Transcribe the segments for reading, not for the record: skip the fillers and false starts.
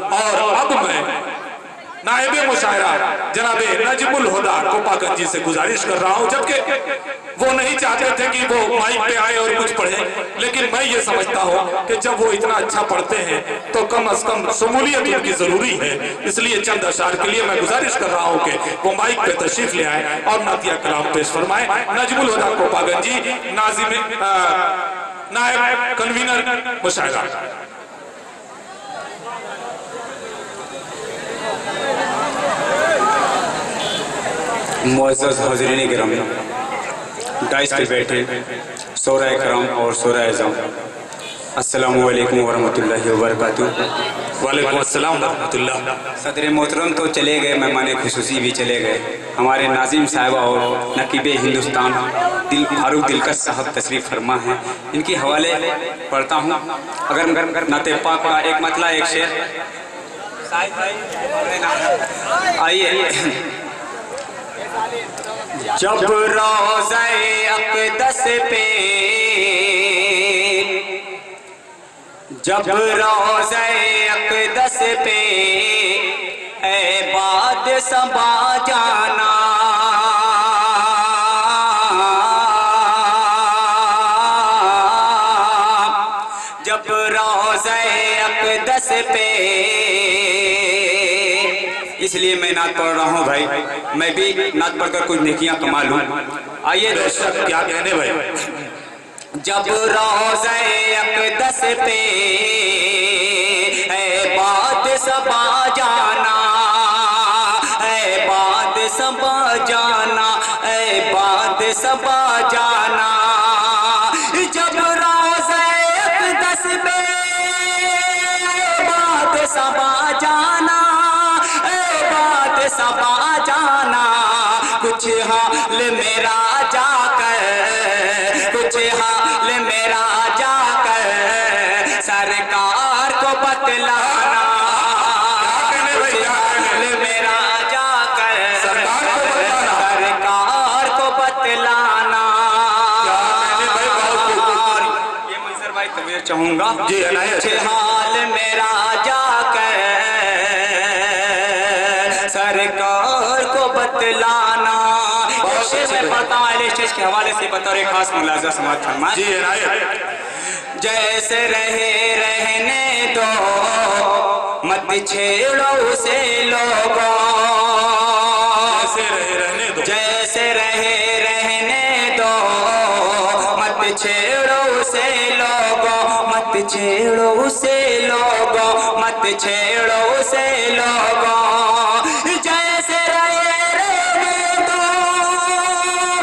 और अब मैं नायबे मुशायरा जनाबे नजमुल हुदा कोपागंज जी से गुजारिश कर रहा हूं, जबकि वो नहीं चाहते थे कि वो माइक पे आए और कुछ पढ़े, लेकिन मैं ये समझता हूं कि जब वो इतना अच्छा पढ़ते हैं तो कम से कम शमूलियत उनकी जरूरी है। इसलिए चंद अशार के लिए मैं गुजारिश कर रहा हूं कि वो माइक पे तशरीफ ले आए और नातिया कलाम पेश फरमाए। नजमुल हुदा कोपागंज जी, नाजिम नायब कन्वीनर मुशायरा। मुअज़्ज़ज़ हाज़िरीन किराम, डाइस पे बैठे शोराए किराम और शोराए अज़म, अस्सलामु अलैकुम वरहमतुल्लाहि वबरकातुहू। वालेकुम अस्सलाम वरहमतुल्लाह। सदर मोहतरम तो चले गए, मेहमान खुसूसी भी चले गए। हमारे नाज़िम साहिबा और नकीबे हिंदुस्तान फारूक दिलकश साहब तशरीफ़ फरमा हैं। इनके हवाले पढ़ता हूँ। अगर नाते पाक का एक मतला एक शेर, आइए। जब रोज़े अक़दस पे, जब रोज़े अक़दस पे ऐबाद सबा जाना, जब रोज़े अक़दस पे, इसलिए मैं नात पढ़ रहा हूँ भाई, मैं भी नात पढ़कर कुछ नेकियां कमा लूं। आइए दोस्तों, क्या कहने भाई। जब रोज़े अक़दस पे ऐबाद सबा जाना, ऐबाद सबा जाना, ऐबाद सबा जाना, जब रोज़े अक़दस पे ऐबाद सबा जाना, सबा जाना, कुछ हाल मेरा जाकर, कुछ हाल मेरा जाकर सरकार को बतलाना, कुछ हाल मेरा जाकर सरकार को बतलाना। ये मंजर भाई तबीयत चाहूंगा जी, कुछ हाल मेरा जाकर सरकार को बतलाना। स्टेज के हवाले से बतौर खास मुलाजा समाअत फरमाएं जी। जैसे रहे रहने दो, मत छेड़ो उसे लोगों, जैसे रहे रहने दो, जैसे रहे रहने दो, मत छेड़ो उसे लोगों, मत छेड़ो उसे लोगों, मत छेड़ो उसे लोगों, जैसे रहे रहने दो,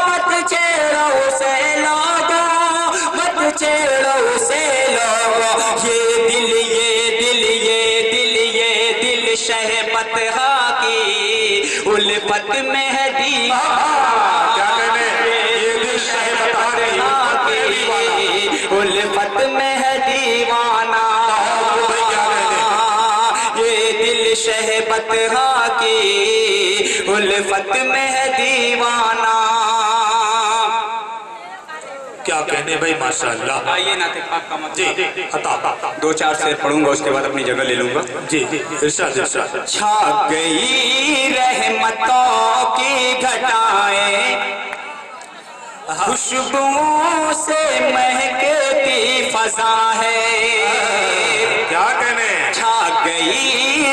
मत छेड़ो उसे लोगों, मत छेड़ो उसे लोगों। ये दिल, ये दिल, ये दिल, ये दिल शहबत हा की उल्फत में है दीवाना, क्या कहने, ये दिल शहबत हा की उल्फत में है दीवाना, ये दिल शहबत हा की उल्फत में है दीवाना। क्या कहने भाई, माशाअल्लाह। आइए नाते पाक का जी, अता दो चार शेर पढ़ूंगा, उसके बाद अपनी जगह ले लूंगा जी। इरशाद इरशाद। छा गई रहमतों की घटाएं, खुशबुओं से महकती फजा है, क्या कहने, छा गई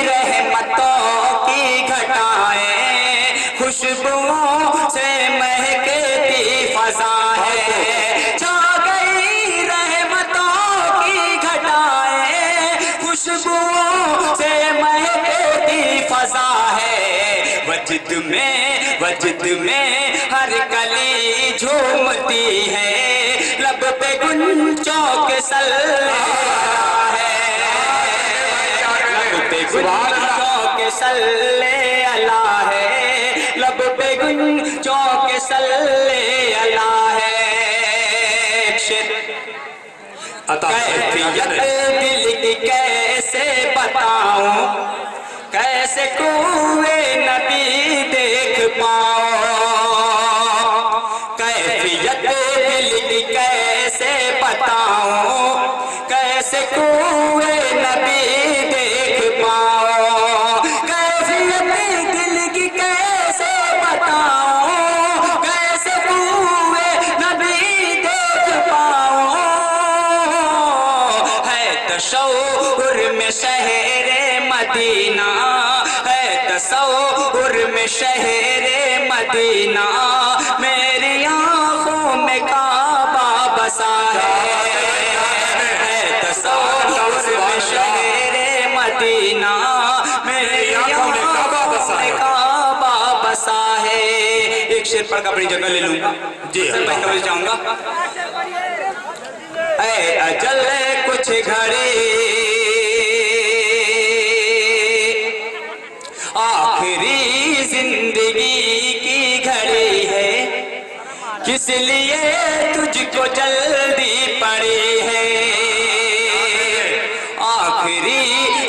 रहमतों की घटाएं, खुशबुओं से महकती फजा है, छा गई रहमतों की घटाएं, खुशबुओं से महकती फजा है, वजद में हर कली झूमती है, लब पे गुंजों के सल्ला है, लब पे गुंजों के सल्ले अला है, लब पे गुंजों के सल्ले अला है। कैफियत दिल की कैसे बताऊं, कैसे कुए नबी देख पाऊं, कैफियत दिल की कैसे बताऊं, कैसे कुए नबी देख पाऊं, मदीना है तसव्वुर में शहरे मदीना, मेरी आँखों में काबा बसा है तसव्वुर में शहरे मदीना, मेरी आँखों में काबा बसा है। एक शेर पढ़ कर अपनी जगह ले लूंगा जी, मैं जाऊंगा। ऐ अजल कुछ घड़ी आखिरी जिंदगी की घड़ी है, किस लिए तुझको जल्दी पड़ी है। आखिरी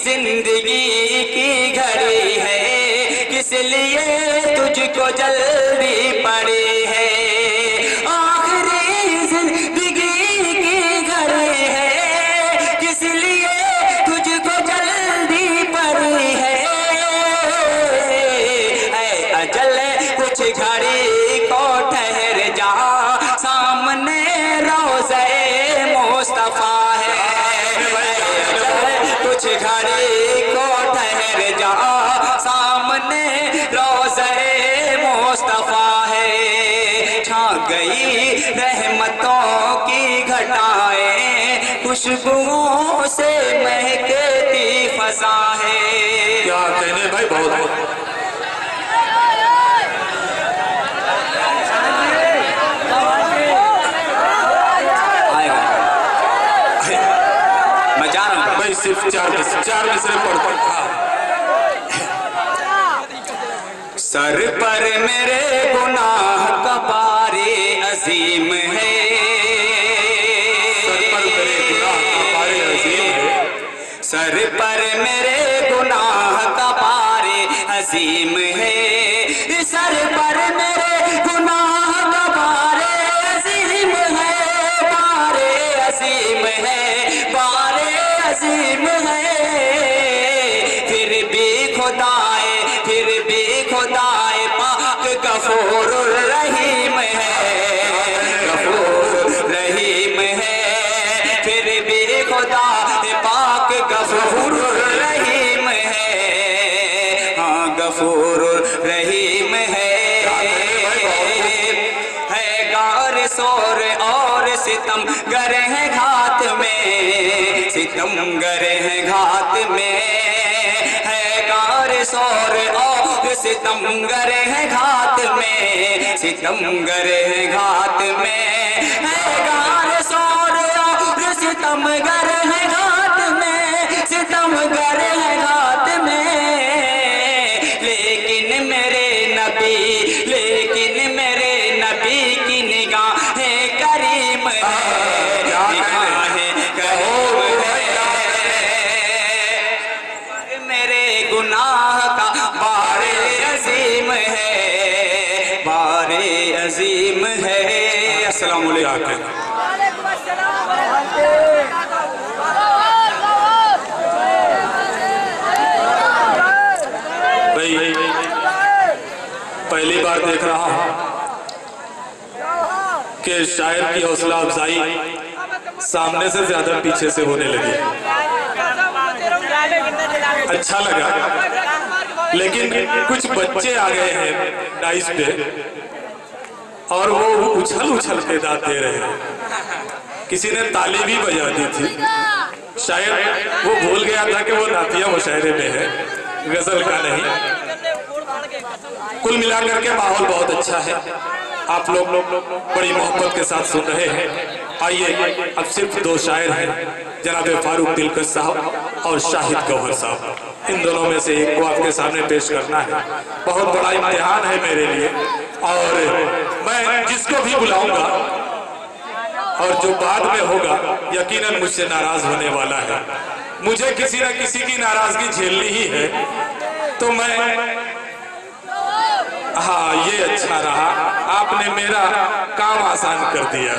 जिंदगी की घड़ी है, किस लिए तुझको जल्दी पड़ी है। आखिरी जिंदगी की घड़ी है, किस लिए तुझको जल्दी पड़ी है। अजल कुछ घड़ी को ठहर जा, सामने रोज़े मुस्तफा है। कुछ घड़ी को ठहर जा, सामने रोज़े मुस्तफा है। छा गई रहमतों की घटाएं, खुशबुओं से महकती फज़ा है। क्या कहने भाई, बहुत सिर्फ चार मिसरे पढ़। सर पर मेरे गुनाह का बारे अजीम है, सर पर मेरे गुनाह का बारे अजीम है, सर पर मेरे गुनाह का बारे अजीम है, सर पर मेरे गुनाह का बारे अजीम है, बारे अजीम है, बारे अजीम है। फिर भी खुदाए पाक गफूर रहीम है, गफूर रहीम है। फिर भी खुदाए पाक गफूर रहीम है, हाँ गफूर रहीम है। गार शोर और सितम गरे हैं घात में, सितम गरे हैं घात में। है गार शोर और सितम गरे हैं घात में, सितम गरे हैं घात में। है गार शोर और सितम गरे हैं घात में, सितम गरे हैं घात में। लेकिन मेरे नबी की निगाहें करीम है, निगाहें करीम है। मेरे गुनाह का बारे अजीम है, बारे अजीम है। अस्सलाम वालेकुम। भाई पहली बार देख रहा हूँ कि शायर की हौसला अफजाई सामने से ज्यादा पीछे से होने लगी। अच्छा लगा, लेकिन कुछ बच्चे आ गए हैं डाइस पे और वो उछल के दाद दे रहे हैं। किसी ने ताली भी बजा दी थी, शायद वो भूल गया था कि वो नातिया मुशायरे में है, गजल का नहीं। कुल मिलाकर के माहौल बहुत अच्छा है, आप लोग बड़ी मोहब्बत के साथ सुन रहे हैं। आइए अब सिर्फ दो शायर हैं, जनाब फारूक दिलकश साहब और शाहिद गौहर साहब। इन दोनों में से एक को आपके सामने पेश करना है। बहुत बड़ा इम्तिहान है मेरे लिए, और मैं जिसको भी बुलाऊंगा और जो बाद में होगा यकीनन मुझसे नाराज होने वाला है। मुझे किसी न किसी की नाराजगी झेलनी ही है, तो मैं हाँ, ये अच्छा रहा, आपने मेरा काम आसान कर दिया।